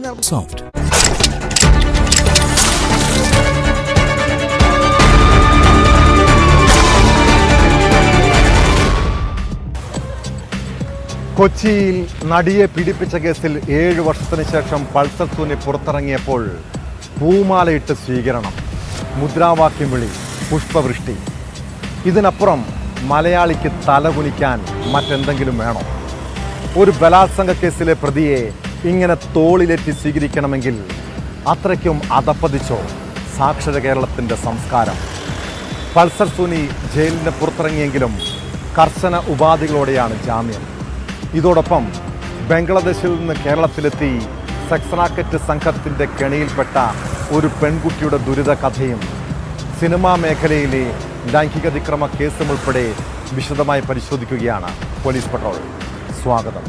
Soft. കൊച്ചിയിൽ നടിയെ പീഡിപ്പിച്ച കേസിൽ 7 വർഷത്തിന് ശേഷം പൾസർ സുനി പുറത്തിറങ്ങിയപ്പോൾ പൂമാലയിട്ട് സ്വീകരണം, മുദ്രാവാക്യം വിളി, പുഷ്പവൃഷ്ടി. ഇതിനപ്പുറം മലയാളിക്ക് തലകുനിക്കാൻ മറ്റെന്തെങ്കിലും വേണോ? ഒരു ബലാത്സംഗ കേസിലെ പ്രതിയെ ഇങ്ങനെ തോളിലേറ്റി സ്വീകരിക്കണമെങ്കിൽ അത്രയ്ക്കും അധപ്പതിച്ചോ സാക്ഷര കേരളത്തിൻ്റെ സംസ്കാരം? പൾസർ സുനി ജയിലിന് പുറത്തിറങ്ങിയെങ്കിലും കർശന ഉപാധികളോടെയാണ് ജാമ്യം. ഇതോടൊപ്പം ബംഗ്ലാദേശിൽ നിന്ന് കേരളത്തിലെത്തി സെക്സ് റാക്കറ്റ് സംഘത്തിൻ്റെ കെണിയിൽപ്പെട്ട ഒരു പെൺകുട്ടിയുടെ ദുരിത കഥയും സിനിമാ മേഖലയിലെ ലൈംഗികാതിക്രമ കേസും ഉൾപ്പെടെ വിശദമായി പരിശോധിക്കുകയാണ് പോലീസ് പട്രോൾ. സ്വാഗതം.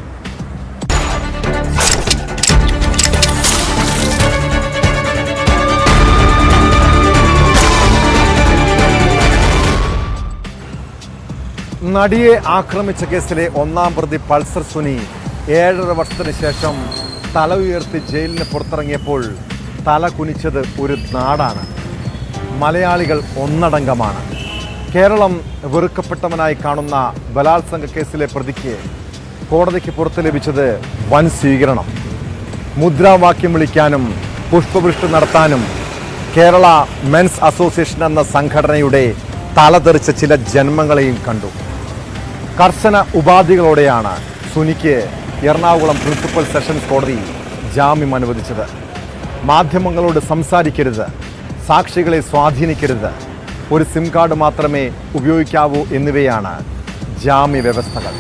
നടിയെ ആക്രമിച്ച കേസിലെ 1-ാം പ്രതി പൾസർ സുനി 7.5 വർഷത്തിന് ശേഷം തല ഉയർത്തി ജയിലിന് പുറത്തിറങ്ങിയപ്പോൾ തല കുനിച്ചത് ഒരു നാടാണ്. മലയാളികൾ ഒന്നടങ്കമാണ്. കേരളം വെറുക്കപ്പെട്ടവനായി കാണുന്ന ബലാത്സംഗ കേസിലെ പ്രതിക്ക് കോടതിക്ക് പുറത്ത് ലഭിച്ചത് വൻ സ്വീകരണം. മുദ്രാവാക്യം വിളിക്കാനും പുഷ്പവൃഷ്ടി നടത്താനും കേരള മെൻസ് അസോസിയേഷൻ എന്ന സംഘടനയുടെ തലതെറിച്ച ചില ജന്മങ്ങളെയും കണ്ടു. കർശന ഉപാധികളോടെയാണ് സുനിക്ക് എറണാകുളം പ്രിൻസിപ്പൽ സെഷൻസ് കോടതി ജാമ്യം അനുവദിച്ചത്. മാധ്യമങ്ങളോട് സംസാരിക്കരുത്, സാക്ഷികളെ സ്വാധീനിക്കരുത്, ഒരു സിം കാർഡ് മാത്രമേ ഉപയോഗിക്കാവൂ എന്നിവയാണ് ജാമ്യ വ്യവസ്ഥകൾ.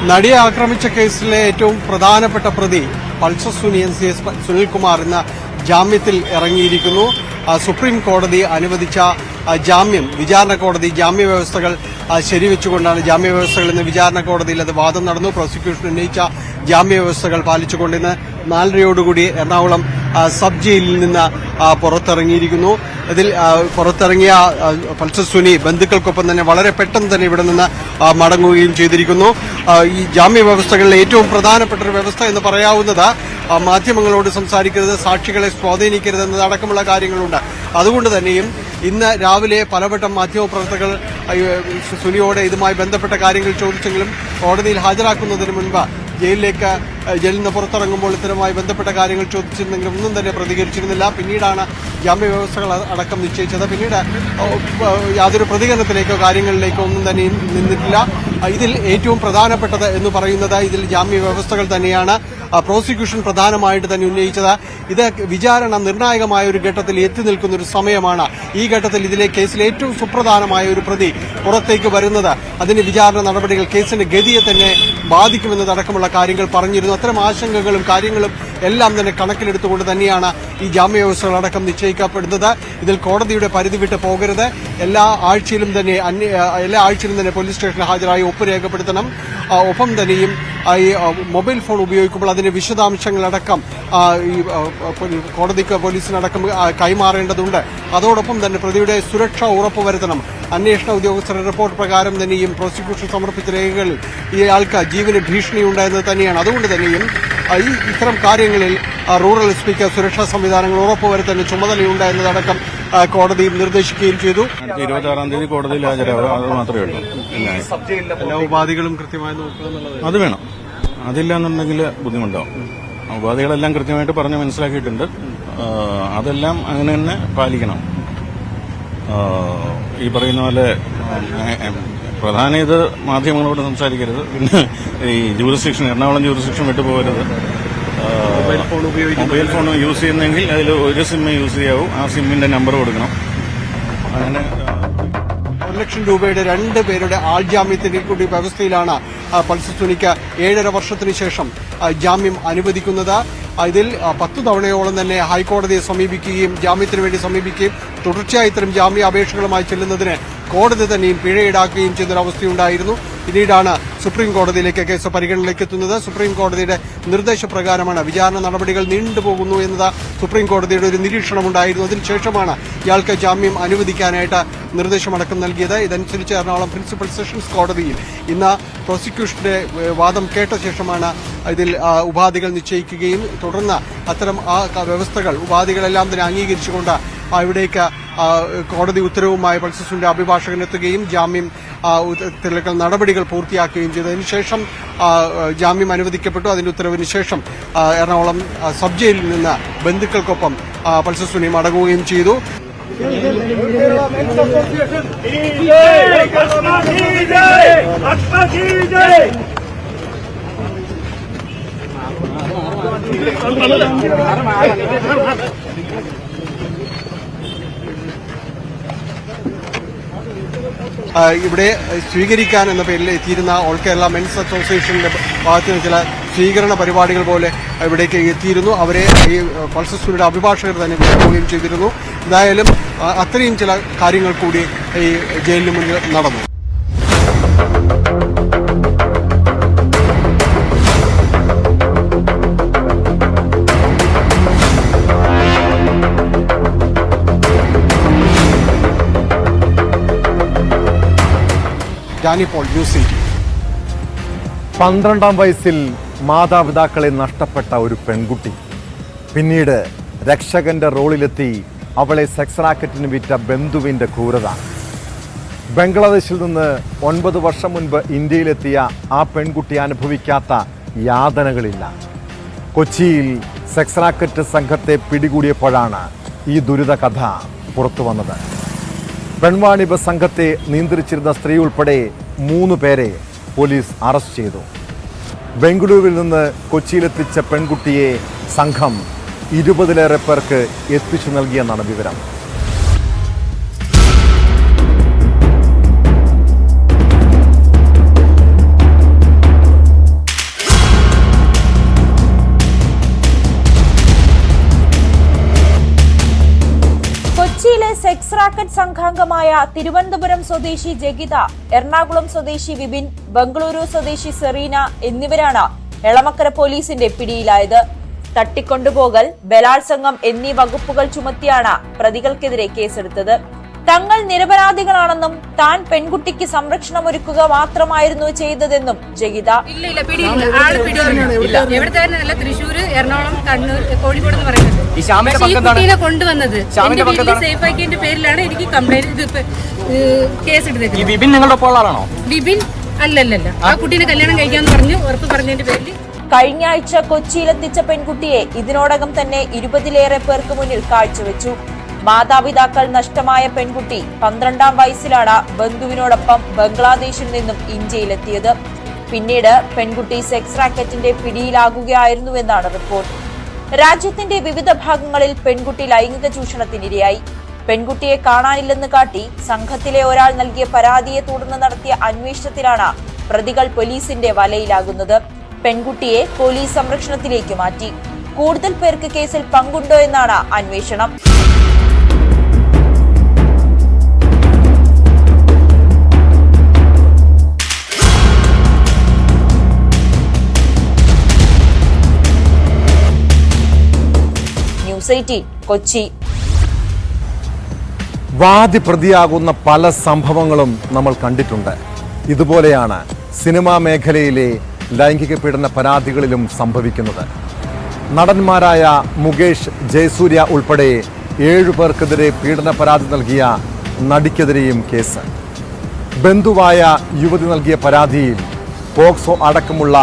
നടിയെ ആക്രമിച്ച കേസിലെ ഏറ്റവും പ്രധാനപ്പെട്ട പ്രതി പൾസർ സുനി CS സുനിൽകുമാർ എന്ന ജാമ്യത്തിൽ ഇറങ്ങിയിരിക്കുന്നു. സുപ്രീം കോടതി അനുവദിച്ച ജാമ്യം വിചാരണ കോടതി ജാമ്യവ്യവസ്ഥകൾ ശരിവെച്ചുകൊണ്ടാണ് ജാമ്യവ്യവസ്ഥകൾ ഇന്ന് വിചാരണ കോടതിയിൽ അത് വാദം നടന്നു. പ്രോസിക്യൂഷൻ ഉന്നയിച്ച ജാമ്യവ്യവസ്ഥകൾ പാലിച്ചുകൊണ്ട് ഇന്ന് 4:30 എറണാകുളം സബ് ജയിലിൽ നിന്ന് പുറത്തിറങ്ങിയിരിക്കുന്നു. ഇതിൽ പുറത്തിറങ്ങിയ പൾസർ സുനി ബന്ധുക്കൾക്കൊപ്പം തന്നെ വളരെ പെട്ടെന്ന് തന്നെ ഇവിടെ നിന്ന് മടങ്ങുകയും ചെയ്തിരിക്കുന്നു. ഈ ജാമ്യ വ്യവസ്ഥകളിലെ ഏറ്റവും പ്രധാനപ്പെട്ട ഒരു വ്യവസ്ഥ എന്ന് പറയാവുന്നത് മാധ്യമങ്ങളോട് സംസാരിക്കരുത്, സാക്ഷികളെ സ്വാധീനിക്കരുത് എന്നതടക്കമുള്ള കാര്യങ്ങളുണ്ട്. അതുകൊണ്ട് തന്നെയും ഇന്ന് രാവിലെ പലവട്ടം മാധ്യമപ്രവർത്തകർ സുനിയോട് ഇതുമായി ബന്ധപ്പെട്ട കാര്യങ്ങൾ ചോദിച്ചെങ്കിലും കോടതിയിൽ ഹാജരാക്കുന്നതിന് മുൻപ് ജയിലിൽ നിന്ന് പുറത്തിറങ്ങുമ്പോൾ ഇത്തരമായി ബന്ധപ്പെട്ട കാര്യങ്ങൾ ചോദിച്ചിരുന്നെങ്കിലും ഒന്നും തന്നെ പ്രതികരിച്ചിരുന്നില്ല. പിന്നീടാണ് ജാമ്യ വ്യവസ്ഥകൾ അടക്കം നിശ്ചയിച്ചത്. പിന്നീട് യാതൊരു പ്രതികരണത്തിലേക്കോ കാര്യങ്ങളിലേക്കോ ഒന്നും തന്നെ നിന്നിട്ടില്ല. ഇതിൽ ഏറ്റവും പ്രധാനപ്പെട്ടത് എന്ന് പറയുന്നത് ഇതിൽ ജാമ്യ വ്യവസ്ഥകൾ തന്നെയാണ്. പ്രോസിക്യൂഷൻ പ്രധാനമായിട്ട് തന്നെ ഉന്നയിച്ചത് ഇത് വിചാരണ നിർണായകമായ ഒരു ഘട്ടത്തിൽ എത്തി നിൽക്കുന്ന ഒരു സമയമാണ്. ഈ ഘട്ടത്തിൽ ഇതിലെ കേസിൽ ഏറ്റവും സുപ്രധാനമായ ഒരു പ്രതി പുറത്തേക്ക് വരുന്നത് അതിന് വിചാരണ നടപടികൾ കേസിന്റെ ഗതിയെ തന്നെ ബാധിക്കുമെന്നതടക്കമുള്ള കാര്യങ്ങൾ പറഞ്ഞിരുന്നു. അത്തരം ആശങ്കകളും കാര്യങ്ങളും എല്ലാം തന്നെ കണക്കിലെടുത്തുകൊണ്ട് തന്നെയാണ് ഈ ജാമ്യവ്യവസ്ഥകളടക്കം നിശ്ചയിക്കപ്പെടുന്നത്. ഇതിൽ കോടതിയുടെ പരിധി വിട്ട് പോകരുത്. എല്ലാ ആഴ്ചയിലും തന്നെ പോലീസ് സ്റ്റേഷനിൽ ഹാജരായി ഒപ്പ് രേഖപ്പെടുത്തണം. ഒപ്പം തന്നെയും ഈ മൊബൈൽ ഫോൺ ഉപയോഗിക്കുമ്പോൾ അതിന്റെ വിശദാംശങ്ങളടക്കം ഈ കോടതിക്ക് പോലീസിനടക്കം കൈമാറേണ്ടതുണ്ട്. അതോടൊപ്പം തന്നെ പ്രതിയുടെ സുരക്ഷ ഉറപ്പുവരുത്തണം. അന്വേഷണ ഉദ്യോഗസ്ഥരുടെ റിപ്പോർട്ട് പ്രകാരം തന്നെയും പ്രോസിക്യൂഷൻ സമർപ്പിച്ച രേഖകളിൽ ഇയാൾക്ക് ജീവന് ഭീഷണിയുണ്ടായെന്നത് തന്നെയാണ്. അതുകൊണ്ട് തന്നെയും ഇത്തരം കാര്യങ്ങളിൽ റൂറൽ എസ്പിക്ക് സുരക്ഷാ സംവിധാനങ്ങൾ ഉറപ്പുവരുത്താൻ ചുമതലയുണ്ട് എന്നതടക്കം കോടതി നിർദ്ദേശിക്കുകയും ചെയ്തു. 26-ാം തീയതി കോടതിയിൽ ഹാജരാവുക, അത് മാത്രമേ ഉള്ളൂ. എല്ലാ ഉപാധികളും കൃത്യമായി നോക്കുക എന്നുള്ളത് അത് വേണം. അതില്ല എന്നുണ്ടെങ്കിൽ ബുദ്ധിമുട്ടാവും. ഉപാധികളെല്ലാം കൃത്യമായിട്ട് പറഞ്ഞ് മനസ്സിലാക്കിയിട്ടുണ്ട്. അതെല്ലാം അങ്ങനെ തന്നെ പാലിക്കണം. ഈ പറയുന്ന പോലെ പ്രധാന ഇത് മാധ്യമങ്ങളോട് സംസാരിക്കരുത്. പിന്നെ ഈ എറണാകുളം ജൂറിസ്ഡിക്ഷൻ വിട്ടുപോകരുത്. മൊബൈൽ ഫോൺ യൂസ് ചെയ്യുന്നെങ്കിൽ അതിൽ ഒരു സിമ്മേ യൂസ് ചെയ്യാവൂ. ആ സിമ്മിന്റെ നമ്പർ കൊടുക്കണം. അങ്ങനെ 1 ലക്ഷം രൂപയുടെ 2 പേരുടെ ആൾജാമ്യത്തിന്റെ കൂടി വ്യവസ്ഥയിലാണ് പൾസർ സുനിക്ക് 7.5 വർഷത്തിന് ശേഷം ജാമ്യം അനുവദിക്കുന്നത്. ഇതിൽ 10 തവണയോളം തന്നെ ഹൈക്കോടതിയെ സമീപിക്കുകയും ജാമ്യത്തിന് വേണ്ടി സമീപിക്കുകയും തുടർച്ചയായി ഇത്തരം ജാമ്യാപേക്ഷകളുമായി ചെല്ലുന്നതിന് കോടതി തന്നെയും പിഴ ഈടാക്കുകയും ചെയ്യുന്നൊരവസ്ഥയുണ്ടായിരുന്നു. പിന്നീടാണ് സുപ്രീം കോടതിയിലേക്ക് കേസ് പരിഗണനയിലേക്ക് എത്തുന്നത്. സുപ്രീം കോടതിയുടെ നിർദ്ദേശപ്രകാരമാണ് വിചാരണ നടപടികൾ നീണ്ടുപോകുന്നു എന്നത് സുപ്രീം കോടതിയുടെ ഒരു നിരീക്ഷണമുണ്ടായിരുന്നു. അതിനുശേഷമാണ് ഇയാൾക്ക് ജാമ്യം അനുവദിക്കാനായിട്ട് നിർദ്ദേശമടക്കം നൽകിയത്. ഇതനുസരിച്ച് എറണാകുളം പ്രിൻസിപ്പൽ സെഷൻസ് കോടതിയിൽ ഇന്ന് പ്രോസിക്യൂഷന്റെ വാദം കേട്ട ശേഷമാണ് ഇതിൽ ഉപാധികൾ നിശ്ചയിക്കുകയും തുടർന്ന് അത്തരം ആ വ്യവസ്ഥകൾ ഉപാധികളെല്ലാം തന്നെ അംഗീകരിച്ചുകൊണ്ട് ഇവിടേക്ക് കോടതി ഉത്തരവുമായി പൾസർ അഭിഭാഷകനെത്തുകയും ജാമ്യം തിരക്കൽ നടപടികൾ പൂർത്തിയാക്കുകയും ചെയ്തു. അതിനുശേഷം ജാമ്യം അനുവദിക്കപ്പെട്ടു. അതിന്റെ ഉത്തരവിന് ശേഷം എറണാകുളം സബ് ജയിലിൽ നിന്ന് ബന്ധുക്കൾക്കൊപ്പം പൾസർ സുനി മടങ്ങുകയും ചെയ്തു. ഇവിടെ സ്വീകരിക്കാൻ എന്ന പേരിൽ എത്തിയിരുന്ന ഓൾ കേരള മെൻസ് അസോസിയേഷന്റെ ഭാഗത്ത് നിന്ന് ചില സ്വീകരണ പരിപാടികൾ പോലെ ഇവിടേക്ക് എത്തിയിരുന്നു. അവരെ ഈ പൾസർ സുനിയുടെ അഭിഭാഷകർ തന്നെ വിളിക്കുകയും ചെയ്തിരുന്നു. എന്തായാലും അത്രയും ചില കാര്യങ്ങൾ കൂടി ഈ ജയിലിന് മുന്നിൽ നടന്നു. Dani Paul, news 18. 12ാം വയസ്സിൽ മാതാപിതാക്കളെ നഷ്ടപ്പെട്ട ഒരു പെൺകുട്ടി പിന്നീട് രക്ഷകന്റെ റോളിലെത്തി അവളെ സെക്സ് റാക്കറ്റിന് വിറ്റ ബന്ധുവിൻ്റെ ക്രൂരത. ബംഗ്ലാദേശിൽ നിന്ന് 9 വർഷം മുൻപ് ഇന്ത്യയിലെത്തിയ ആ പെൺകുട്ടി അനുഭവിക്കാത്ത യാതനകളില്ല. കൊച്ചിയിൽ സെക്സ് റാക്കറ്റ് സംഘത്തെ പിടികൂടിയപ്പോഴാണ് ഈ ദുരിത കഥ പുറത്തു വന്നത്. പെൺവാണിഭ സംഘത്തെ നിയന്ത്രിച്ചിരുന്ന സ്ത്രീ ഉൾപ്പെടെ 3 പേരെ പോലീസ് അറസ്റ്റ് ചെയ്തു. ബംഗളൂരുവിൽ നിന്ന് കൊച്ചിയിലെത്തിച്ച പെൺകുട്ടിയെ സംഘം 20ലേറെ പേർക്ക് എത്തിച്ചു നൽകിയെന്നാണ് വിവരം. കൊച്ചിയിലെ സെക്സ് റാക്കറ്റ് സംഘാംഗമായ തിരുവനന്തപുരം സ്വദേശി ജഗിത, എറണാകുളം സ്വദേശി വിപിൻ, ബംഗളൂരു സ്വദേശി സെറീന എന്നിവരാണ് എളമക്കര പോലീസിന്റെ പിടിയിലായത്. തട്ടിക്കൊണ്ടുപോകൽ, ബലാത്സംഗം എന്നീ വകുപ്പുകൾ ചുമത്തിയാണ് പ്രതികൾക്കെതിരെ കേസെടുത്തത്. തങ്ങൾ നിരപരാധികളാണെന്നും താൻ പെൺകുട്ടിക്ക് സംരക്ഷണമൊരുക്കുക മാത്രമായിരുന്നു ചെയ്തതെന്നും ജഗിത. തൃശ്ശൂർ, എറണാകുളം, കണ്ണൂർ, കോഴിക്കോട് എന്ന് പറയുന്നത് ഈ കുട്ടീനെ കൊണ്ടുവന്നത് എന്റെ വീട്ടിൽ സേഫ് ആക്കിയതിന്റെ പേരിലാണ് എനിക്ക് കംപ്ലൈന്റ് കേസെടുത്തേക്കുന്നത്. വിപിൻ അല്ലല്ല, ആ കുട്ടീനെ കല്യാണം കഴിക്കാന്ന് പറഞ്ഞു ഉറപ്പ് പറഞ്ഞതിന്റെ പേരിൽ. കഴിഞ്ഞ ആഴ്ച കൊച്ചിയിലെത്തിച്ച പെൺകുട്ടിയെ ഇതിനോടകം തന്നെ 20ലേറെ പേർക്ക് മുന്നിൽ കാഴ്ചവെച്ചു. മാതാപിതാക്കൾ നഷ്ടമായ പെൺകുട്ടി 12ാം വയസ്സിലാണ് ബന്ധുവിനോടൊപ്പം ബംഗ്ലാദേശിൽ നിന്നും ഇന്ത്യയിലെത്തിയത്. പിന്നീട് പെൺകുട്ടി സെക്സ് റാക്കറ്റിന്റെ പിടിയിലാകുകയായിരുന്നുവെന്നാണ് റിപ്പോർട്ട്. രാജ്യത്തിന്റെ വിവിധ ഭാഗങ്ങളിൽ പെൺകുട്ടി ലൈംഗിക ചൂഷണത്തിനിരയായി. പെൺകുട്ടിയെ കാണാനില്ലെന്ന് കാട്ടി സംഘത്തിലെ ഒരാൾ നൽകിയ പരാതിയെ തുടർന്ന് നടത്തിയ അന്വേഷണത്തിലാണ് പ്രതികൾ പോലീസിന്റെ വലയിലാകുന്നത്. പെൺകുട്ടിയെ പോലീസ് സംരക്ഷണത്തിലേക്ക് മാറ്റി. കൂടുതൽ പേർക്ക് കേസിൽ പങ്കുണ്ടോ എന്നാണ് അന്വേഷണം. ന്യൂസ് 18 കൊച്ചി. വാദി പ്രതിയാകുന്ന പല സംഭവങ്ങളും നമ്മൾ കണ്ടിട്ടുണ്ട്. ഇതുപോലെയാണ് സിനിമാ മേഖലയിലെ ലൈംഗിക പീഡന പരാതികളിലും സംഭവിക്കുന്നത്. നടന്മാരായ മുകേഷ്, ജയസൂര്യ ഉൾപ്പെടെ 7 പേർക്കെതിരെ പീഡന പരാതി നൽകിയ നടിക്കെതിരെയും കേസ്. ബന്ധുവായ യുവതി നൽകിയ പരാതിയിൽ പോക്സോ അടക്കമുള്ള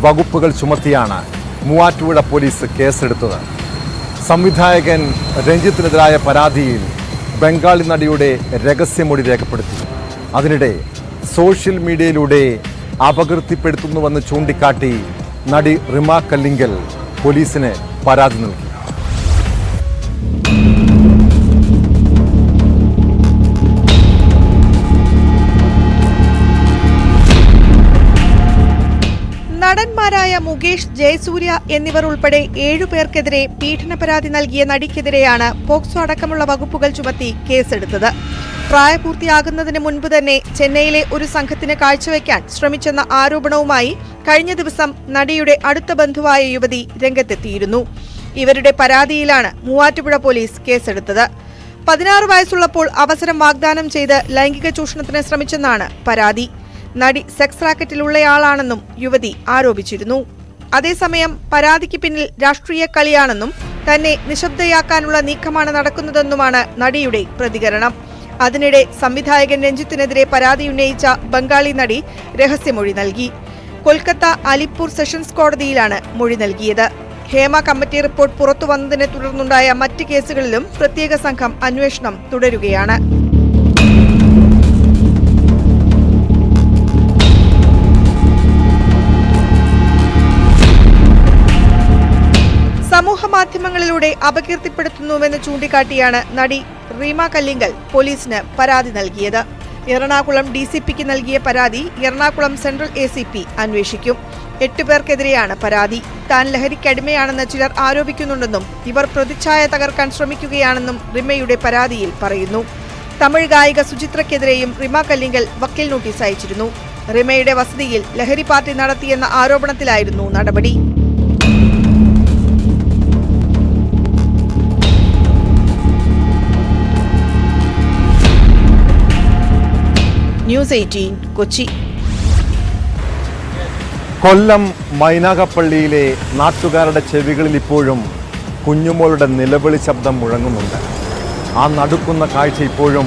വകുപ്പുകൾ ചുമത്തിയാണ് മൂവാറ്റുപുഴ പോലീസ് കേസെടുത്തത്. സംവിധായകൻ രഞ്ജിത്തിനെതിരായ പരാതിയിൽ ബംഗാളി നടിയുടെ രഹസ്യമൊഴി രേഖപ്പെടുത്തി. അതിനിടെ സോഷ്യൽ മീഡിയയിലൂടെ അപകീർത്തിപ്പെടുത്തുന്നുവെന്ന് ചൂണ്ടിക്കാട്ടി നടി റിമ കല്ലിങ്കൽ പോലീസിന് പരാതി നൽകി. നടന്മാരായ മുകേഷ് മുകേഷ്, ജയസൂര്യ എന്നിവർ ഉൾപ്പെടെ 7 പേർക്കെതിരെ പീഡന പരാതി നൽകിയ നടിക്കെതിരെയാണ് പോക്സോ അടക്കമുള്ള വകുപ്പുകൾ ചുമത്തി കേസെടുത്തത്. പ്രായപൂർത്തിയാകുന്നതിന് മുൻപ് തന്നെ ചെന്നൈയിലെ ഒരു സംഘത്തിന് കാഴ്ചവെക്കാൻ ശ്രമിച്ചെന്ന ആരോപണവുമായി കഴിഞ്ഞ ദിവസം നടിയുടെ അടുത്ത ബന്ധുവായ യുവതി രംഗത്തെത്തിയിരുന്നു. ഇവരുടെ പരാതിയിലാണ് മൂവാറ്റുപുഴ പോലീസ് കേസെടുത്തത്. 16 വയസ്സുള്ളപ്പോൾ അവസരം വാഗ്ദാനം ചെയ്ത് ലൈംഗിക ചൂഷണത്തിന് ശ്രമിച്ചെന്നാണ് പരാതി. നടി സെക്സ് റാക്കറ്റിലുള്ളയാളാണെന്നും യുവതി ആരോപിച്ചിരുന്നു. അതേസമയം പരാതിക്ക് പിന്നിൽ രാഷ്ട്രീയ കളിയാണെന്നും തന്നെ നിശബ്ദയാക്കാനുള്ള നീക്കമാണ് നടക്കുന്നതെന്നുമാണ് നടിയുടെ പ്രതികരണം. അതിനിടെ സംവിധായകൻ രഞ്ജിത്തിനെതിരെ പരാതിയുന്നയിച്ച ബംഗാളി നടി രഹസ്യമൊഴി നൽകി. കൊൽക്കത്ത അലിപ്പൂർ സെഷൻസ് കോടതിയിലാണ് മൊഴി നൽകിയത്. ഹേമ കമ്മിറ്റി റിപ്പോർട്ട് പുറത്തുവന്നതിനെ തുടർന്നുണ്ടായ മറ്റ് കേസുകളിലും പ്രത്യേക സംഘം അന്വേഷണം തുടരുകയാണ്. സമൂഹമാധ്യമങ്ങളിലൂടെ അപകീർത്തിപ്പെടുത്തുന്നുവെന്ന് ചൂണ്ടിക്കാട്ടിയാണ് നടി റീമ കല്ലിങ്കൽ പോലീസിന് പരാതി നൽകിയത്. എറണാകുളം DCPക്ക് നൽകിയ പരാതി എറണാകുളം സെൻട്രൽ ACP അന്വേഷിക്കും. 8 പേർക്കെതിരെയാണ് പരാതി. താൻ ലഹരിക്കടിമയാണെന്ന് ചിലർ ആരോപിക്കുന്നുണ്ടെന്നും ഇവർ പ്രതിച്ഛായ തകർക്കാൻ ശ്രമിക്കുകയാണെന്നും റിമയുടെ പരാതിയിൽ പറയുന്നു. തമിഴ് ഗായിക സുചിത്രയ്ക്കെതിരെയും റിമ കല്ലിങ്കൽ വക്കീൽ നോട്ടീസ് അയച്ചിരുന്നു. റിമയുടെ വസതിയിൽ ലഹരി പാർട്ടി നടത്തിയെന്ന ആരോപണത്തിലായിരുന്നു നടപടി. ന്യൂസ് 18 കൊച്ചി. കൊല്ലം മൈനാഗപ്പള്ളിയിലെ നാട്ടുകാരുടെ ചെവികളിൽ ഇപ്പോഴും കുഞ്ഞുമോളുടെ നിലവിളി ശബ്ദം മുഴങ്ങുന്നുണ്ട്. ആ നടുക്കുന്ന കാഴ്ച ഇപ്പോഴും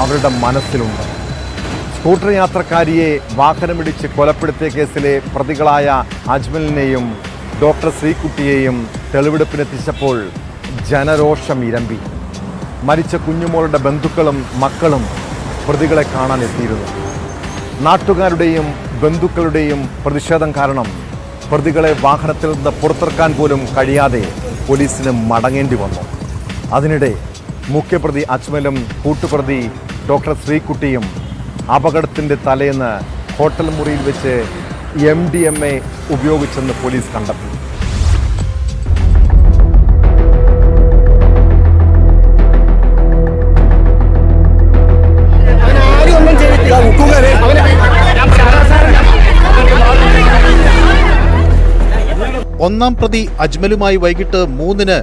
അവരുടെ മനസ്സിലുണ്ട്. സ്കൂട്ടർ യാത്രക്കാരിയെ വാഹനമിടിച്ച് കൊലപ്പെടുത്തിയ കേസിലെ പ്രതികളായ അജ്മലിനെയും ഡോക്ടർ ശ്രീകുട്ടിയെയും തെളിവെടുപ്പിനെത്തിച്ചപ്പോൾ ജനരോഷം ഇരമ്പി. മരിച്ച കുഞ്ഞുമോളുടെ ബന്ധുക്കളും മക്കളും പ്രതികളെ കാണാൻ എത്തിയിരുന്നു. നാട്ടുകാരുടെയും ബന്ധുക്കളുടെയും പ്രതിഷേധം കാരണം പ്രതികളെ വാഹനത്തിൽ നിന്ന് പുറത്തിറക്കാൻ പോലും കഴിയാതെ പോലീസിന് മടങ്ങേണ്ടി വന്നു. അതിനിടെ മുഖ്യപ്രതി അജ്മലും കൂട്ടുപ്രതി ഡോക്ടർ ശ്രീകുട്ടിയും അപകടത്തിൻ്റെ തലേന്ന് ഹോട്ടൽ മുറിയിൽ വെച്ച് MDMA ഉപയോഗിച്ചെന്ന് പോലീസ് കണ്ടെത്തി. ഒന്നാം പ്രതി അജ്മലുമായി വൈകിട്ട് 3-ന്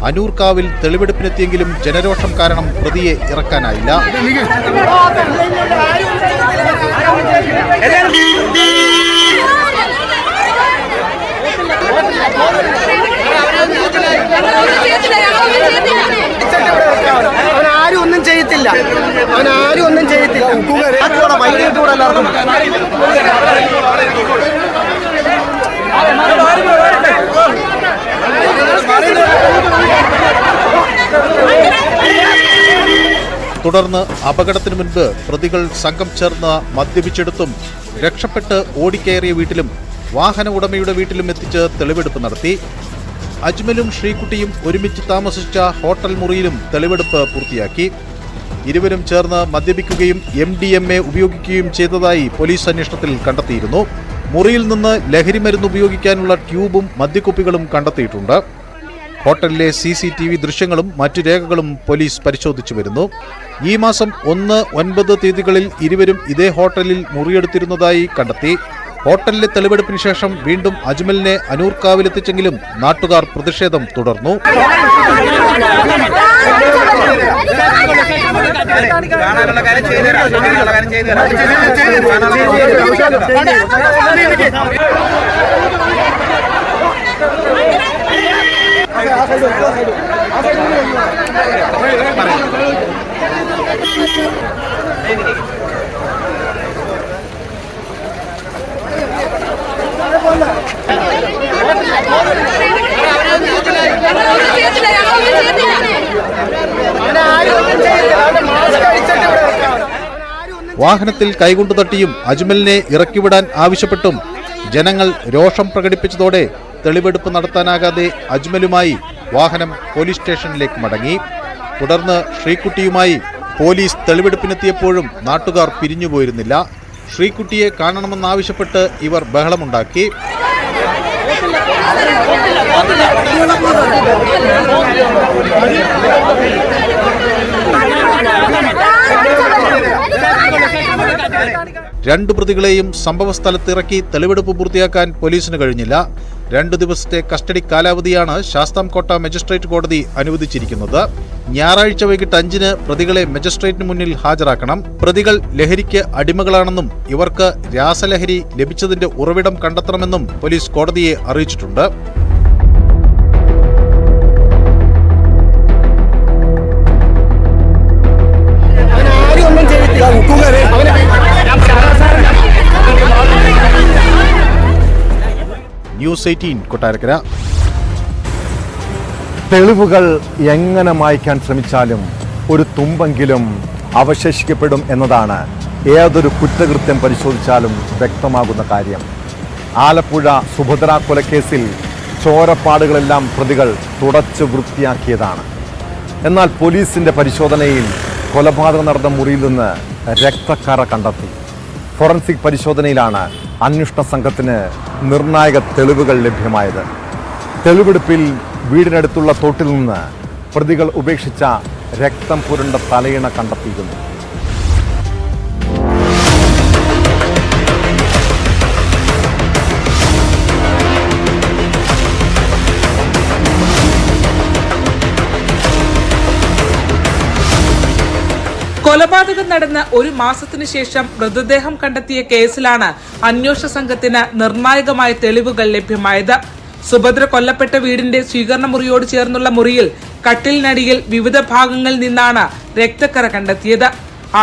അനൂർക്കാവിൽ തെളിവെടുപ്പിനെത്തിയെങ്കിലും ജനരോഷം കാരണം പ്രതിയെ ഇറക്കാനായില്ല. അവനാരും ഒന്നും ചെയ്യത്തില്ല. തുടർന്ന് അപകടത്തിനു മുൻപ് പ്രതികൾ സംഘം ചേർന്ന് മദ്യപിച്ചെടുത്തും രക്ഷപ്പെട്ട് ഓടിക്കയറിയ വീട്ടിലും വാഹന ഉടമയുടെ വീട്ടിലും എത്തിച്ച് തെളിവെടുപ്പ് നടത്തി. അജ്മലും ശ്രീകുട്ടിയും ഒരുമിച്ച് താമസിച്ച ഹോട്ടൽ മുറിയിലും തെളിവെടുപ്പ് പൂർത്തിയാക്കി. ഇരുവരും ചേർന്ന് മദ്യപിക്കുകയും MDMA ഉപയോഗിക്കുകയും ചെയ്തതായി പോലീസ് അന്വേഷണത്തിൽ കണ്ടെത്തിയിരുന്നു. മുറിയിൽ നിന്ന് ലഹരിമരുന്ന് ഉപയോഗിക്കാനുള്ള ട്യൂബും മദ്യക്കുപ്പികളും കണ്ടെത്തിയിട്ടുണ്ട്. ഹോട്ടലിലെ CCTV ദൃശ്യങ്ങളും മറ്റു രേഖകളും പോലീസ് പരിശോധിച്ചു വരുന്നു. ഈ മാസം 1, 9 തീയതികളിൽ ഇരുവരും ഇതേ ഹോട്ടലിൽ മുറിയെടുത്തിരുന്നതായി കണ്ടെത്തി. ഹോട്ടലിലെ തെളിവെടുപ്പിന് ശേഷം വീണ്ടും അജ്മലിനെ അനൂർക്കാവിലെത്തിച്ചെങ്കിലും നാട്ടുകാർ പ്രതിഷേധം തുടർന്നു. വാഹനത്തിൽ കൈകൊണ്ടു തട്ടിയും അജ്മലിനെ ഇറക്കിവിടാൻ ആവശ്യപ്പെട്ടും ജനങ്ങൾ രോഷം പ്രകടിപ്പിച്ചതോടെ തെളിവെടുപ്പ് നടത്താനാകാതെ അജ്മലുമായി വാഹനം പോലീസ് സ്റ്റേഷനിലേക്ക് മടങ്ങി. തുടർന്ന് ശ്രീകുട്ടിയുമായി പോലീസ് തെളിവെടുപ്പിനെത്തിയപ്പോഴും നാട്ടുകാർ പിരിഞ്ഞുപോയിരുന്നില്ല. ശ്രീകുട്ടിയെ കാണണമെന്നാവശ്യപ്പെട്ട് ഇവർ ബഹളമുണ്ടാക്കി. രണ്ടു പ്രതികളെയും സംഭവസ്ഥലത്തിറക്കി തെളിവെടുപ്പ് പൂർത്തിയാക്കാൻ പോലീസിന് കഴിഞ്ഞില്ല. 2 ദിവസത്തെ കസ്റ്റഡി കാലാവധിയാണ് ശാസ്താംകോട്ട മജിസ്ട്രേറ്റ് കോടതി അനുവദിച്ചിരിക്കുന്നത്. ഞായറാഴ്ച വൈകിട്ട് 5-ന് പ്രതികളെ മജിസ്ട്രേറ്റിന് മുന്നിൽ ഹാജരാക്കണം. പ്രതികൾ ലഹരിക്ക് അടിമകളാണെന്നും ഇവർക്ക് രാസലഹരി ലഭിച്ചതിന്റെ ഉറവിടം കണ്ടെത്തണമെന്നും പോലീസ് കോടതിയെ അറിയിച്ചിട്ടുണ്ട്. ന്യൂസ് 18 കൊട്ടാരക്കര. തെളിവുകൾ എങ്ങനെ മായ്ക്കാൻ ശ്രമിച്ചാലും ഒരു തുമ്പെങ്കിലും അവശേഷിക്കപ്പെടും എന്നതാണ് ഏതൊരു കുറ്റകൃത്യം പരിശോധിച്ചാലും വ്യക്തമാകുന്ന കാര്യം. ആലപ്പുഴ സുഭദ്ര കൊലക്കേസിൽ ചോരപ്പാടുകളെല്ലാം പ്രതികൾ തുടച്ചു വൃത്തിയാക്കിയതാണ്. എന്നാൽ പോലീസിന്റെ പരിശോധനയിൽ കൊലപാതകം നടന്ന മുറിയിൽ നിന്ന് രക്തക്കറ കണ്ടെത്തി. ഫോറൻസിക് പരിശോധനയിലാണ് അന്വേഷണ സംഘത്തിന് നിർണായക തെളിവുകൾ ലഭ്യമായത്. തെളിവെടുപ്പിൽ വീടിനടുത്തുള്ള തോട്ടിൽ നിന്ന് പ്രതികൾ ഉപേക്ഷിച്ച രക്തം പുരണ്ട തലയിണ കണ്ടെത്തിയിരുന്നു. കൊലപാതകം നടന്ന 1 മാസത്തിനു ശേഷം മൃതദേഹം കണ്ടെത്തിയ കേസിലാണ് അന്വേഷണ സംഘത്തിന് നിർണായകമായ തെളിവുകൾ ലഭ്യമായത്. സുഭദ്ര കൊല്ലപ്പെട്ട വീടിന്റെ സ്വീകരണ മുറിയോട് ചേർന്നുള്ള മുറിയിൽ കട്ടിലിനടിയിൽ വിവിധ ഭാഗങ്ങളിൽ നിന്നാണ് രക്തക്കറ കണ്ടെത്തിയത്.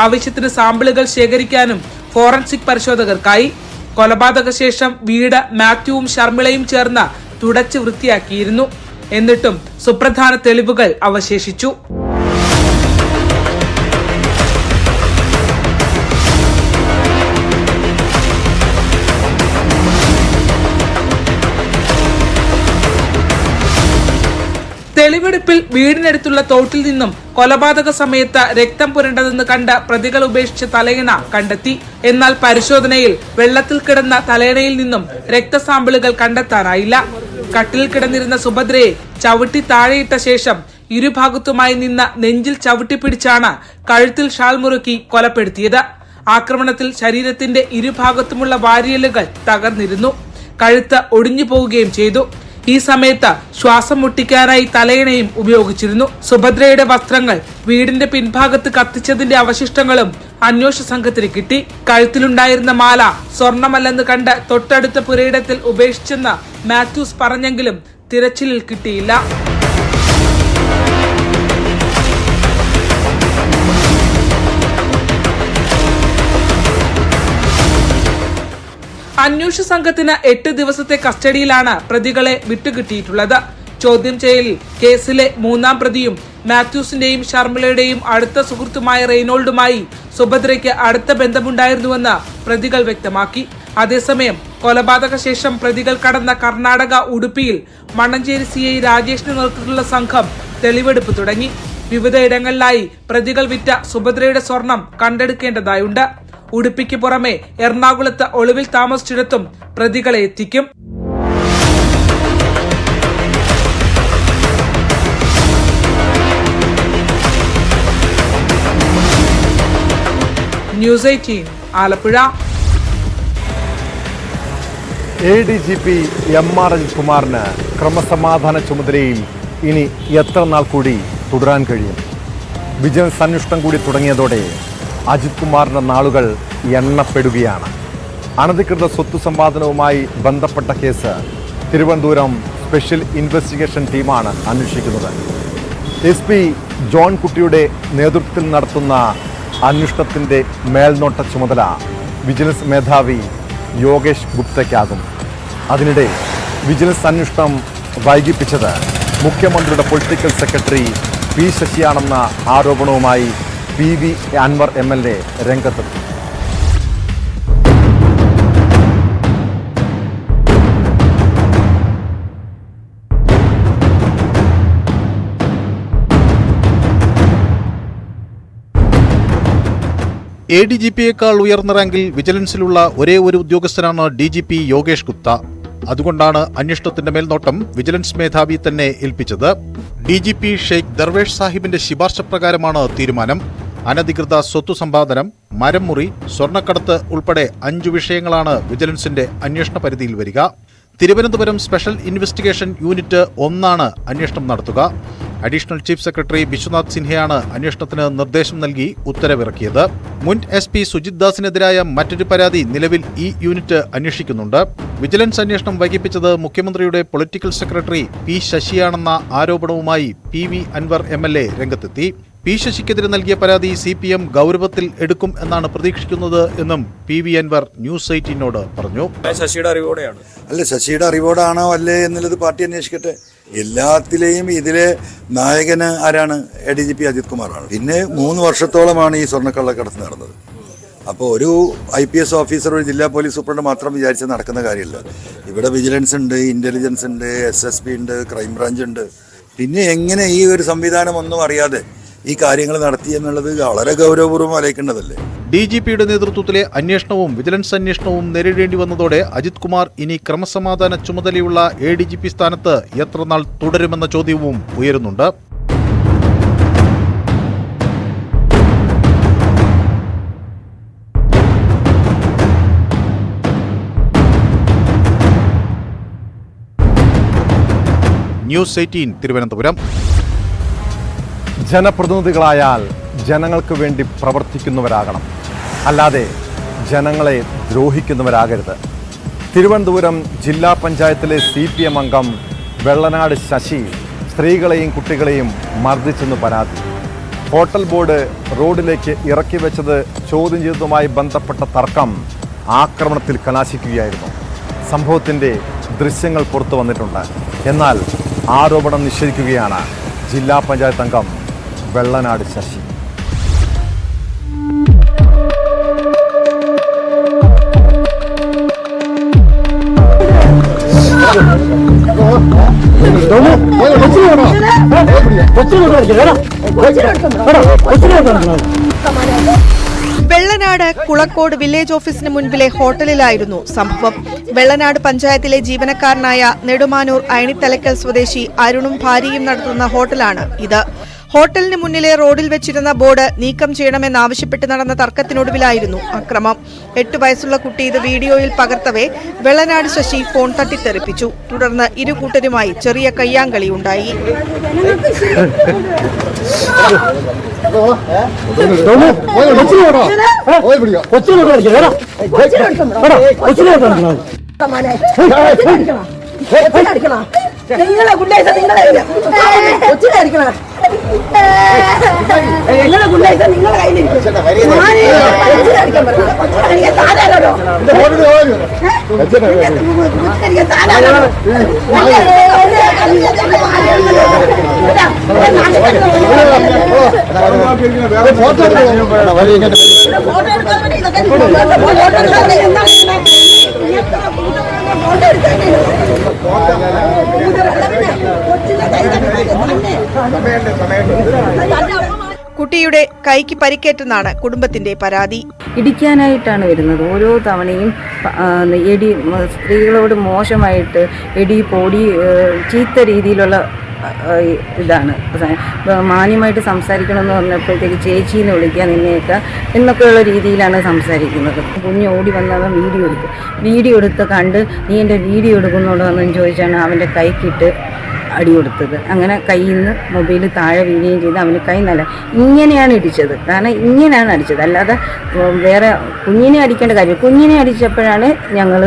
ആവശ്യത്തിന് സാമ്പിളുകൾ ശേഖരിക്കാനും ഫോറൻസിക് പരിശോധകർക്കായി. കൊലപാതക ശേഷം വീട് മാത്യുവും ശർമിളയും ചേർന്ന് തുടച്ചു വൃത്തിയാക്കിയിരുന്നു. എന്നിട്ടും സുപ്രധാന തെളിവുകൾ അവശേഷിച്ചു. തെളിവെടുപ്പിൽ വീടിനടുത്തുള്ള തോട്ടിൽ നിന്നും കൊലപാതക സമയത്ത് രക്തം പുരണ്ടതെന്ന് കണ്ട പ്രതികൾ ഉപേക്ഷിച്ച തലയിണ കണ്ടെത്തി. എന്നാൽ പരിശോധനയിൽ വെള്ളത്തിൽ കിടന്ന തലയിണയിൽ നിന്നും രക്തസാമ്പിളുകൾ കണ്ടെത്താനായില്ല. കട്ടിലിൽ കിടന്നിരുന്ന സുഭദ്രയെ ചവിട്ടി താഴെയിട്ട ശേഷം ഇരുഭാഗത്തുമായി നിന്ന നെഞ്ചിൽ ചവിട്ടിപ്പിടിച്ചാണ് കഴുത്തിൽ ഷാൾ മുറുക്കി കൊലപ്പെടുത്തിയത്. ആക്രമണത്തിൽ ശരീരത്തിന്റെ ഇരുഭാഗത്തുമുള്ള വാരിയലുകൾ തകർന്നിരുന്നു. കഴുത്ത് ഒടിഞ്ഞു പോവുകയും ചെയ്തു. ഈ സമയത്ത് ശ്വാസം മുട്ടിക്കാനായി തലയിണയും ഉപയോഗിച്ചിരുന്നു. സുഭദ്രയുടെ വസ്ത്രങ്ങൾ വീടിന്റെ പിൻഭാഗത്ത് കത്തിച്ചതിന്റെ അവശിഷ്ടങ്ങളും അന്വേഷണ സംഘത്തിന് കിട്ടി. കഴുത്തിലുണ്ടായിരുന്ന മാല സ്വർണമല്ലെന്ന് കണ്ട് തൊട്ടടുത്ത പുരയിടത്തിൽ ഉപേക്ഷിച്ചെന്ന് മാത്യൂസ് പറഞ്ഞെങ്കിലും തിരച്ചിലിൽ കിട്ടിയില്ല. അന്വേഷണ സംഘത്തിന് 8 ദിവസത്തെ കസ്റ്റഡിയിലാണ് പ്രതികളെ വിട്ടുകിട്ടിയിട്ടുള്ളത്. ചോദ്യം ചെയ്യലിൽ കേസിലെ 3-ാം പ്രതിയും മാത്യൂസിന്റെയും ശർമിളയുടെയും അടുത്ത സുഹൃത്തുമായ റെയ്നോൾഡുമായി സുഭദ്രയ്ക്ക് അടുത്ത ബന്ധമുണ്ടായിരുന്നുവെന്ന് പ്രതികൾ വ്യക്തമാക്കി. അതേസമയം കൊലപാതക ശേഷം പ്രതികൾ കടന്ന കർണാടക ഉടുപ്പിയിൽ മണ്ണഞ്ചേരി CI രാജേഷിന്റെ നേതൃത്വത്തിലുള്ള സംഘം തെളിവെടുപ്പ് തുടങ്ങി. വിവിധ ഇടങ്ങളിലായി പ്രതികൾ വിറ്റ സുഭദ്രയുടെ സ്വർണം കണ്ടെടുക്കേണ്ടതായുണ്ട്. ഉടുപ്പിക്ക് പുറമെ എറണാകുളത്ത് ഒളിവിൽ താമസിച്ചിടത്തും പ്രതികളെ എത്തിക്കും. News 18 Alappuzha. ADGP MR Ajith കുമാറിന് ക്രമസമാധാന ചുമതലയിൽ ഇനി എത്ര നാൾ കൂടി തുടരാൻ കഴിയും? വിജിലൻസ് അന്വേഷണം കൂടി തുടങ്ങിയതോടെ അജിത് കുമാറിന്റെ നാളുകൾ എണ്ണപ്പെടുകയാണ്. അനധികൃത സ്വത്ത് സമ്പാദനവുമായി ബന്ധപ്പെട്ട കേസ് തിരുവനന്തപുരം സ്പെഷ്യൽ ഇൻവെസ്റ്റിഗേഷൻ ടീമാണ് അന്വേഷിക്കുന്നത്. SP ജോൺ കുട്ടിയുടെ നേതൃത്വത്തിൽ നടത്തുന്ന അന്വേഷണത്തിന്റെ മേൽനോട്ട ചുമതല വിജിലൻസ് മേധാവി യോഗേഷ് ഗുപ്തയ്ക്കാകും. അതിനിടെ വിജിലൻസ് അന്വേഷണം വൈകിപ്പിച്ചത് മുഖ്യമന്ത്രിയുടെ പൊളിറ്റിക്കൽ സെക്രട്ടറി P ശശിയാണെന്ന ആരോപണവുമായി PV അൻവർ MLA രംഗത്തെത്തി. ADGPയേക്കാൾ ഉയർന്ന റാങ്കിൽ വിജിലൻസിലുള്ള ഒരേ ഒരു ഉദ്യോഗസ്ഥനാണ് DGP യോഗേഷ് ഗുപ്ത. അതുകൊണ്ടാണ് അന്വേഷണത്തിന്റെ മേൽനോട്ടം വിജിലൻസ് മേധാവി തന്നെ ഏൽപ്പിച്ചത്. DGP ഷെയ്ഖ് ദർവേഷ് സാഹിബിന്റെ ശുപാർശ പ്രകാരമാണ് തീരുമാനം. അനധികൃത സ്വത്തു സമ്പാദനം, മരം മുറി, സ്വർണ്ണക്കടത്ത് ഉൾപ്പെടെ 5 വിഷയങ്ങളാണ് വിജിലൻസിന്റെ അന്വേഷണ പരിധിയിൽ വരിക. തിരുവനന്തപുരം സ്പെഷ്യൽ ഇൻവെസ്റ്റിഗേഷൻ യൂണിറ്റ് 1 അന്വേഷണം നടത്തുക. അഡീഷണൽ ചീഫ് സെക്രട്ടറി വിശ്വനാഥ് സിൻഹയാണ് അന്വേഷണത്തിന് നിർദ്ദേശം നൽകി ഉത്തരവിറക്കിയത്. മുൻ SP സുജിത് ദാസിനെതിരായ മറ്റൊരു പരാതി നിലവിൽ ഈ യൂണിറ്റ് അന്വേഷിക്കുന്നുണ്ട്. വിജിലൻസ് അന്വേഷണം വൈകിപ്പിച്ചത് മുഖ്യമന്ത്രിയുടെ പൊളിറ്റിക്കൽ സെക്രട്ടറി P ശശിയാണെന്ന ആരോപണവുമായി PV അൻവർ MLA രംഗത്തെത്തി. P ശശിക്കെതിരെ നൽകിയ പരാതി CPM ഗൗരവത്തിൽ എടുക്കും എന്നാണ് പ്രതീക്ഷിക്കുന്നത് എന്നും PV അൻവർ ന്യൂസ് 18നോട് പറഞ്ഞു. ശശിയുടെ അറിവോടെയാണ്. അല്ല, ശശിയുടെ അറിവോടാണോ അല്ലേ എന്നുള്ളത് പാർട്ടി അന്വേഷിക്കട്ടെ. എല്ലാത്തിലെയും ഇതിലെ നായകന് ആരാണ്? ADGP അജിത് കുമാറാണ്. പിന്നെ 3 വർഷത്തോളമാണ് ഈ സ്വർണ്ണക്കള്ളക്കടത്ത് നടന്നത്. അപ്പോൾ ഒരു IPS ഓഫീസർ, ഒരു ജില്ലാ പോലീസ് സൂപ്രണ്ട് മാത്രം വിചാരിച്ച് നടക്കുന്ന കാര്യമില്ല. ഇവിടെ വിജിലൻസ് ഉണ്ട്, ഇന്റലിജൻസ് ഉണ്ട്, SSP ഉണ്ട്, ക്രൈംബ്രാഞ്ച് ഉണ്ട്. പിന്നെ എങ്ങനെ ഈ ഒരു സംവിധാനം ഒന്നും അറിയാതെ ഈ കാര്യങ്ങൾ നടത്തി എന്നുള്ളത് വളരെ ഗൗരവപൂർവ്വം ആലോചിക്കേണ്ടതല്ലേ. DGPയുടെ നേതൃത്വത്തിലെ അന്വേഷണവും വിജിലൻസ് അന്വേഷണവും നേരിടേണ്ടി വന്നതോടെ അജിത് കുമാർ ഇനി ക്രമസമാധാന ചുമതലയുള്ള ADGP സ്ഥാനത്ത് എത്ര നാൾ തുടരുമെന്ന ചോദ്യവും ഉയരുന്നുണ്ട്. ന്യൂസ് 18 തിരുവനന്തപുരം. ജനപ്രതിനിധികളായാൽ ജനങ്ങൾക്ക് വേണ്ടി പ്രവർത്തിക്കുന്നവരാകണം, അല്ലാതെ ജനങ്ങളെ ദ്രോഹിക്കുന്നവരാകരുത്. തിരുവനന്തപുരം ജില്ലാ പഞ്ചായത്തിലെ CPM അംഗം വെള്ളനാട് ശശി സ്ത്രീകളെയും കുട്ടികളെയും മർദ്ദിച്ചെന്ന് പരാതി. ഹോട്ടൽ ബോർഡ് റോഡിലേക്ക് ഇറക്കി വെച്ചത് ചോദ്യം ചെയ്തതുമായി ബന്ധപ്പെട്ട തർക്കം ആക്രമണത്തിൽ കലാശിക്കുകയായിരുന്നു. സംഭവത്തിൻ്റെ ദൃശ്യങ്ങൾ പുറത്തു വന്നിട്ടുണ്ട്. എന്നാൽ ആരോപണം നിഷേധിക്കുകയാണ് ജില്ലാ പഞ്ചായത്ത് അംഗം വെള്ളനാട് ശശി. വെള്ളനാട് കുളക്കോട് വില്ലേജ് ഓഫീസിന് മുൻപിലെ ഹോട്ടലിലായിരുന്നു സംഭവം. വെള്ളനാട് പഞ്ചായത്തിലെ ജീവനക്കാരനായ നെടുമാനൂർ അയണിത്തലക്കൽ സ്വദേശി അരുണും ഭാര്യയും നടത്തുന്ന ഹോട്ടലാണ് ഇത്. ഹോട്ടലിന് മുന്നിലെ റോഡിൽ വെച്ചിരുന്ന ബോർഡ് നീക്കം ചെയ്യണമെന്നാവശ്യപ്പെട്ട് നടന്ന തർക്കത്തിനൊടുവിലായിരുന്നു അക്രമം. 8 വയസ്സുള്ള കുട്ടി ഇത് വീഡിയോയിൽ പകർത്തവേ വെള്ളനാട് ശശി ഫോൺ തട്ടിത്തെറിപ്പിച്ചു. തുടർന്ന് ഇരു കൂട്ടരുമായി ചെറിയ കയ്യാങ്കളി ഉണ്ടായി. നിങ്ങളെ ഗുണ്ടായിസ നിങ്ങളെ കൊച്ചിനായിരിക്കണം. നിങ്ങളെ ഗുണ്ടായിസ നിങ്ങളെ കയ്യിലിരിക്കും. താനാരോ കുട്ടിയുടെ കൈക്ക് പരിക്കേറ്റെന്നാണ് കുടുംബത്തിന്റെ പരാതി. ഇടിക്കാനായിട്ടാണ് വരുന്നത്. ഓരോ തവണയും സ്ത്രീകളോട് മോശമായിട്ട് പൊടി ചീത്ത രീതിയിലുള്ള ഇതാണ്. മാന്യമായിട്ട് സംസാരിക്കണമെന്ന് പറഞ്ഞപ്പോഴത്തേക്ക് ചേച്ചീന്ന് വിളിക്കുക നിന്നെയൊക്കെ എന്നൊക്കെയുള്ള രീതിയിലാണ് സംസാരിക്കുന്നത്. കുഞ്ഞ് ഓടി വന്നവൻ വീഡിയോ എടുത്ത് കണ്ട് നീ എൻ്റെ വീഡിയോ എടുക്കുന്നുണ്ടോ എന്ന് ചോദിച്ചാണ് അവൻ്റെ കൈക്കിട്ട് അടി കൊടുത്തത്. അങ്ങനെ കയ്യിൽ നിന്ന് മൊബൈൽ താഴെ വീഴുകയും ചെയ്ത് അവന് കൈ ഇങ്ങനെയാണ് ഇടിച്ചത്. കാരണം ഇങ്ങനെയാണ് അടിച്ചത്, അല്ലാതെ വേറെ കുഞ്ഞിനെ അടിക്കേണ്ട കാര്യം. കുഞ്ഞിനെ അടിച്ചപ്പോഴാണ് ഞങ്ങൾ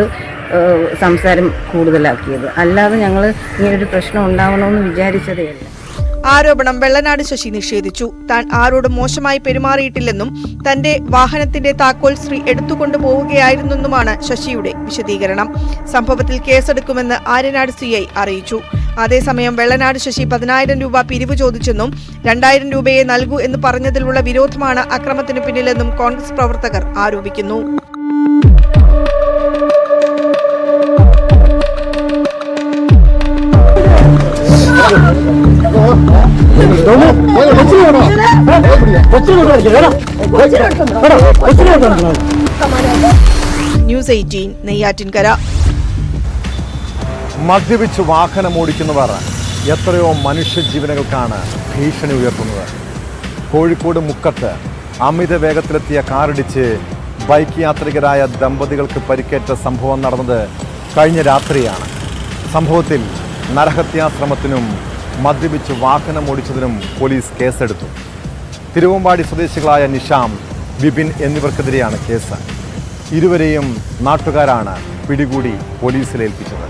സംസാരം കൂടുതലാക്കിയത്, അല്ലാതെ ഞങ്ങൾ ഇങ്ങനൊരു പ്രശ്നം ഉണ്ടാവണമെന്ന് വിചാരിച്ചതേ അല്ല. ആരോപണം വെള്ളനാട് ശശി നിഷേധിച്ചു. താൻ ആരോടും മോശമായി പെരുമാറിയിട്ടില്ലെന്നും തന്റെ വാഹനത്തിന്റെ താക്കോൽ സ്ത്രീ എടുത്തുകൊണ്ടു പോവുകയായിരുന്നെന്നുമാണ് ശശിയുടെ വിശദീകരണം. സംഭവത്തിൽ കേസെടുക്കുമെന്ന് ആര്യനാട് CI അറിയിച്ചു. അതേസമയം വെള്ളനാട് ശശി 10,000 രൂപ പിരിവ് ചോദിച്ചെന്നും 2,000 രൂപയെ നൽകൂ എന്ന് പറഞ്ഞതിലുള്ള വിരോധമാണ് അക്രമത്തിനു പിന്നിലെന്നും കോൺഗ്രസ് പ്രവർത്തകർ ആരോപിക്കുന്നു. ന്യൂസ് 18 നെയ്യാറ്റിൻകര. മദ്യപിച്ച് വാഹനമോടിക്കുന്നവർ എത്രയോ മനുഷ്യജീവനുകൾക്കാണ് ഭീഷണി ഉയർത്തുന്നത്. കോഴിക്കോട് മുക്കത്ത് അമിത വേഗത്തിലെത്തിയ കാറിടിച്ച് ബൈക്ക് യാത്രികരായ ദമ്പതികൾക്ക് പരിക്കേറ്റ സംഭവം നടന്നത് കഴിഞ്ഞ രാത്രിയാണ്. സംഭവത്തിൽ നരഹത്യാശ്രമത്തിനും മദ്യപിച്ച് വാഹനമോടിച്ചതിനും പോലീസ് കേസെടുത്തു. തിരുവമ്പാടി സ്വദേശികളായ നിഷാം, വിപിൻ എന്നിവർക്കെതിരെയാണ് കേസ്. ഇരുവരെയും നാട്ടുകാരാണ് പിടികൂടി പോലീസിലേൽപ്പിച്ചത്.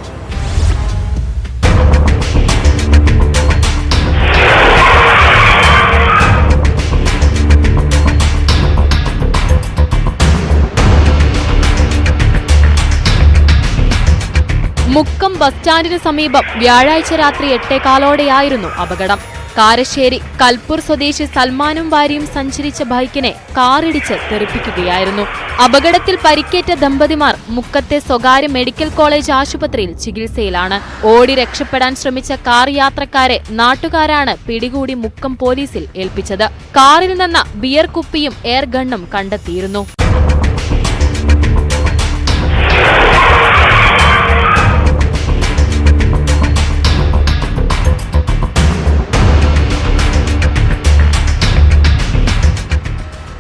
മുക്കം ബസ് സ്റ്റാൻഡിന് സമീപം വ്യാഴാഴ്ച രാത്രി 8:15 അപകടം. കാരശ്ശേരി കൽപ്പൂർ സ്വദേശി സൽമാനും ഭാര്യയും സഞ്ചരിച്ച ബൈക്കിനെ കാറിടിച്ച് തെറിപ്പിക്കുകയായിരുന്നു. അപകടത്തിൽ പരിക്കേറ്റ ദമ്പതിമാർ മുക്കത്തെ സ്വകാര്യ മെഡിക്കൽ കോളേജ് ആശുപത്രിയിൽ ചികിത്സയിലാണ്. ഓടി രക്ഷപ്പെടാൻ ശ്രമിച്ച കാർ യാത്രക്കാരെ നാട്ടുകാരാണ് പിടികൂടി മുക്കം പോലീസിൽ ഏൽപ്പിച്ചത്. കാറിൽ നിന്ന് ബിയർ കുപ്പിയും എയർ ഗണ്ണും കണ്ടെത്തിയിരുന്നു.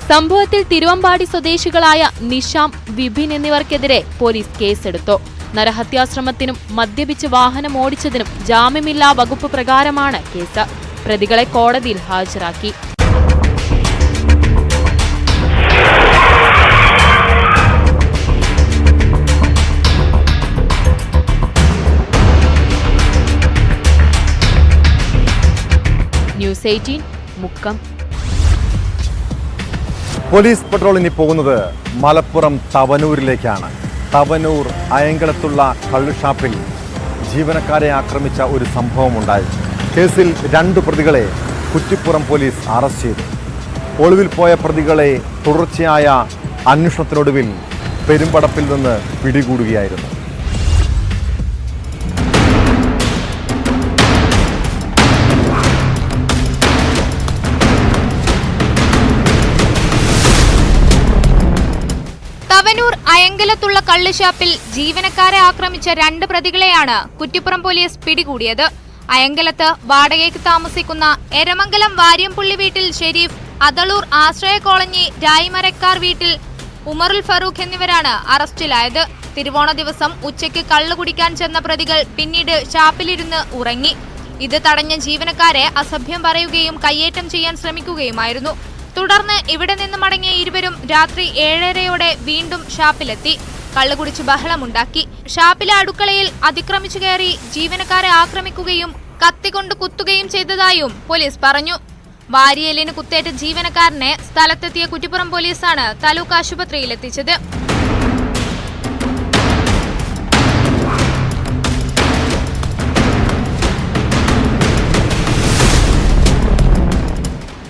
സംഭവത്തിൽ തിരുവമ്പാടി സ്വദേശികളായ നിഷാം, വിപിൻ എന്നിവർക്കെതിരെ പോലീസ് കേസെടുത്തു. നരഹത്യാശ്രമത്തിനും മദ്യപിച്ച് വാഹനം ഓടിച്ചതിനും ജാമ്യമില്ലാ വകുപ്പ് പ്രകാരമാണ് കേസ്. പ്രതികളെ കോടതിയിൽ ഹാജരാക്കി. ന്യൂസ് 18 മുക്കം. പോലീസ് പട്രോൾ ഇനി പോകുന്നത് മലപ്പുറം തവനൂരിലേക്കാണ്. തവനൂർ അയങ്കളത്തുള്ള കള്ളുഷാപ്പിൽ ജീവനക്കാരെ ആക്രമിച്ച ഒരു സംഭവമുണ്ടായി. കേസിൽ 2 പ്രതികളെ കുറ്റിപ്പുറം പോലീസ് അറസ്റ്റ് ചെയ്തു. ഒളിവിൽ പോയ പ്രതികളെ തുടർച്ചയായ അന്വേഷണത്തിനൊടുവിൽ പെരുമ്പടപ്പിൽ നിന്ന് പിടികൂടുകയായിരുന്നു. തവനൂർ അയങ്കലത്തുള്ള കള്ളുഷാപ്പിൽ ജീവനക്കാരെ ആക്രമിച്ച 2 പ്രതികളെയാണ് കുറ്റിപ്പുറം പോലീസ് പിടികൂടിയത്. അയങ്കലത്ത് വാടകയ്ക്ക് താമസിക്കുന്ന എരമംഗലം വാര്യംപുള്ളി വീട്ടിൽ ഷെരീഫ്, അതളൂർ ആശ്രയ കോളനി രായ്മരക്കാർ വീട്ടിൽ ഉമറുൽ ഫറൂഖ് എന്നിവരാണ് അറസ്റ്റിലായത്. തിരുവോണ ദിവസം ഉച്ചയ്ക്ക് കള്ളു കുടിക്കാൻ ചെന്ന പ്രതികൾ പിന്നീട് ഷാപ്പിലിരുന്ന് ഉറങ്ങി. ഇത് തടഞ്ഞ ജീവനക്കാരെ അസഭ്യം പറയുകയും കയ്യേറ്റം ചെയ്യാൻ ശ്രമിക്കുകയുമായിരുന്നു. തുടർന്ന് ഇവിടെ നിന്ന് മടങ്ങിയ ഇരുവരും രാത്രി 7:30 വീണ്ടും ഷാപ്പിലെത്തി കള്ളുകുടിച്ച് ബഹളമുണ്ടാക്കി. ഷാപ്പിലെ അടുക്കളയിൽ അതിക്രമിച്ചു കയറി ജീവനക്കാരെ ആക്രമിക്കുകയും കത്തികൊണ്ട് കുത്തുകയും ചെയ്തതായും പോലീസ് പറഞ്ഞു. വാരിയലിന് കുത്തേറ്റ ജീവനക്കാരനെ സ്ഥലത്തെത്തിയ കുറ്റിപ്പുറം പോലീസാണ് താലൂക്ക് ആശുപത്രിയിലെത്തിച്ചത്.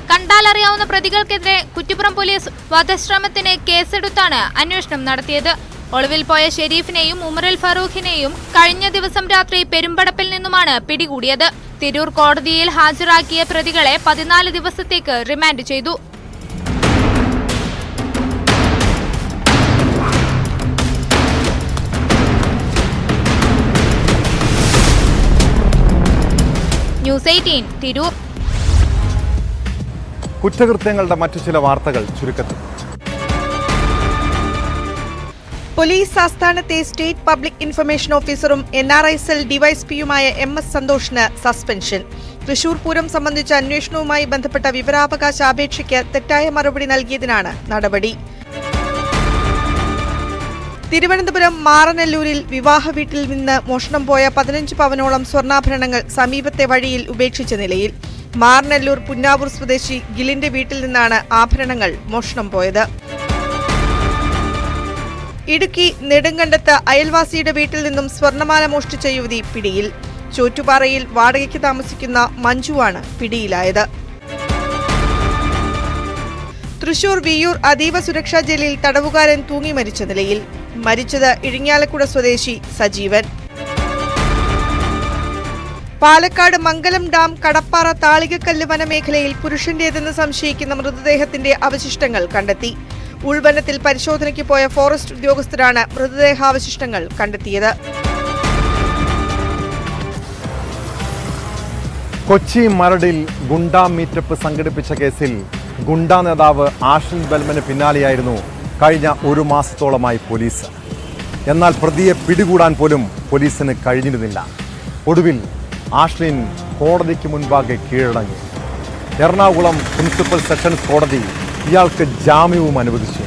കണ്ടാലറിയാവുന്ന പ്രതികൾക്കെതിരെ കുറ്റിപ്പുറം പോലീസ് വധശ്രമത്തിന് കേസെടുത്താണ് അന്വേഷണം നടത്തിയത്. ഒളിവിൽ പോയ ഷെരീഫിനെയും ഉമറുൽ ഫറൂഖിനെയും കഴിഞ്ഞ ദിവസം രാത്രി പെരുമ്പടപ്പിൽ നിന്നുമാണ് പിടികൂടിയത്. തിരൂർ കോടതിയിൽ ഹാജരാക്കിയ പ്രതികളെ 14 ദിവസത്തേക്ക് റിമാൻഡ് ചെയ്തു. ന്യൂസ് 18 തിരൂർ. കുറ്റകൃത്യങ്ങളുടെ മറ്റു ചില വാർത്തകൾ ചുരുക്കത്തിൽ. പോലീസ് ആസ്ഥാനത്തെ സ്റ്റേറ്റ് പബ്ലിക് ഇൻഫർമേഷൻ ഓഫീസറും NRI സെൽ ഡിവൈഎസ്പിയുമായ MS സന്തോഷിന് സസ്പെൻഷൻ. തൃശൂർ പൂരം സംബന്ധിച്ച അന്വേഷണവുമായി ബന്ധപ്പെട്ട വിവരാവകാശ അപേക്ഷയ്ക്ക് തെറ്റായ മറുപടി നൽകിയതിനാണ് നടപടി. തിരുവനന്തപുരം മാറനല്ലൂരിൽ വിവാഹ വീട്ടിൽ നിന്ന് മോഷണം പോയ 15 പവനോളം സ്വർണ്ണാഭരണങ്ങൾ സമീപത്തെ വഴിയിൽ ഉപേക്ഷിച്ച നിലയിൽ. മാറനല്ലൂർ പുന്നാവൂർ സ്വദേശി ഗിലിന്റെ വീട്ടിൽ നിന്നാണ് ആഭരണങ്ങൾ മോഷണം പോയത്. ഇടുക്കി നെടുങ്കണ്ടത്ത് അയൽവാസിയുടെ വീട്ടിൽ നിന്നും സ്വർണ്ണമാല മോഷ്ടിച്ച യുവതി പിടിയിൽ. ചോറ്റുപാറയിൽ വാടകയ്ക്ക് താമസിക്കുന്ന മഞ്ജുവാണ് പിടിയിലായത്. തൃശൂർ വിയ്യൂർ അതീവ സുരക്ഷാ ജയിലിൽ തടവുകാരൻ തൂങ്ങി മരിച്ച നിലയിൽ. മരിച്ചത് ഇഴിങ്ങാലക്കുട സ്വദേശി സജീവൻ. പാലക്കാട് മംഗലം ഡാം കടപ്പാറ താളികക്കല്ല് വനമേഖലയിൽ പുരുഷന്റേതെന്ന് സംശയിക്കുന്ന മൃതദേഹത്തിന്റെ അവശിഷ്ടങ്ങൾ കണ്ടെത്തി. ഉൾവനത്തിൽ പരിശോധനയ്ക്ക് പോയ ഫോറസ്റ്റ് ഉദ്യോഗസ്ഥരാണ് മൃതദേഹാവശിഷ്ടങ്ങൾ കണ്ടെത്തിയത്. കൊച്ചി മരടിൽ ഗുണ്ടാ മീറ്റപ്പ് സംഘടിപ്പിച്ച കേസിൽ ഗുണ്ടാ നേതാവ് ആഷിൻ ബൽമന് പിന്നാലെയായിരുന്നു കഴിഞ്ഞ ഒരു മാസത്തോളമായി പോലീസ്. എന്നാൽ പ്രതിയെ പിടികൂടാൻ പോലും പോലീസിന് കഴിഞ്ഞിരുന്നില്ല. ഒടുവിൽ ആഷ്ലിൻ കോടതിക്ക് മുൻപാകെ കീഴടങ്ങി. എറണാകുളം പ്രിൻസിപ്പൽ സെഷൻസ് കോടതി ഇയാൾക്ക് ജാമ്യവും അനുവദിച്ചു.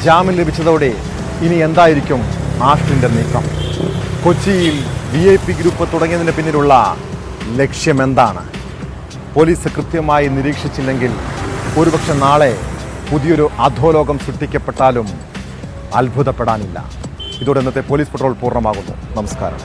ജാമ്യം ലഭിച്ചതോടെ ഇനി എന്തായിരിക്കും ആഷ്ലിൻ്റെ നീക്കം? കൊച്ചിയിൽ VIP ഗ്രൂപ്പ് തുടങ്ങിയതിന് പിന്നിലുള്ള ലക്ഷ്യമെന്താണ്? പോലീസ് കൃത്യമായി നിരീക്ഷിച്ചില്ലെങ്കിൽ ഒരുപക്ഷെ നാളെ പുതിയൊരു അധോലോകം സൃഷ്ടിക്കപ്പെട്ടാലും അത്ഭുതപ്പെടാനില്ല. ഇതോടെ ഇന്നത്തെ പോലീസ് പട്രോൾ പൂർണ്ണമാകുന്നു. നമസ്കാരം.